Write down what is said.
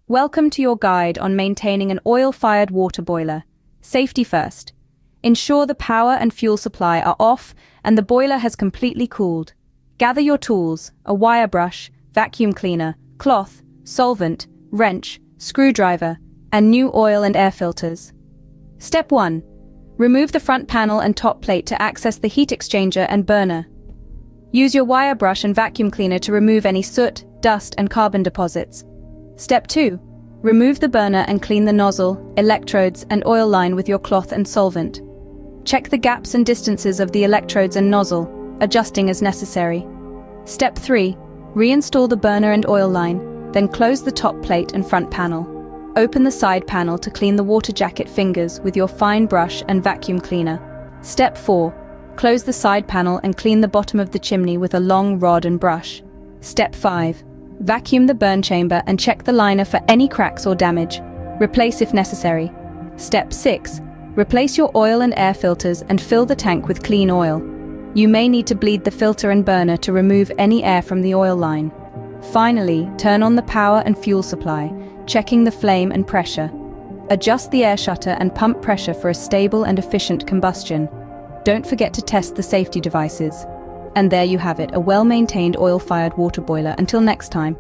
Welcome to your guide on maintaining an oil-fired water boiler. Safety first. Ensure the power and fuel supply are off and the boiler has completely cooled. Gather your tools, a wire brush, vacuum cleaner, cloth, solvent, wrench, screwdriver, and new oil and air filters. Step 1. Remove the front panel and top plate to access the heat exchanger and burner. Use your wire brush and vacuum cleaner to remove any soot, dust, and carbon deposits. Step 2. Remove the burner and clean the nozzle, electrodes, and oil line with your cloth and solvent. Check the gaps and distances of the electrodes and nozzle, adjusting as necessary. Step 3. Reinstall the burner and oil line, then close the top plate and front panel. Open the side panel to clean the water jacket fingers with your fine brush and vacuum cleaner. Step 4. Close the side panel and clean the bottom of the chimney with a long rod and brush. Step 5. Vacuum the burn chamber and check the liner for any cracks or damage. Replace if necessary. Step 6. Replace your oil and air filters and fill the tank with clean oil. You may need to bleed the filter and burner to remove any air from the oil line. Finally, turn on the power and fuel supply, checking the flame and pressure. Adjust the air shutter and pump pressure for a stable and efficient combustion. Don't forget to test the safety devices. And there you have it, a well-maintained oil-fired water boiler. Until next time.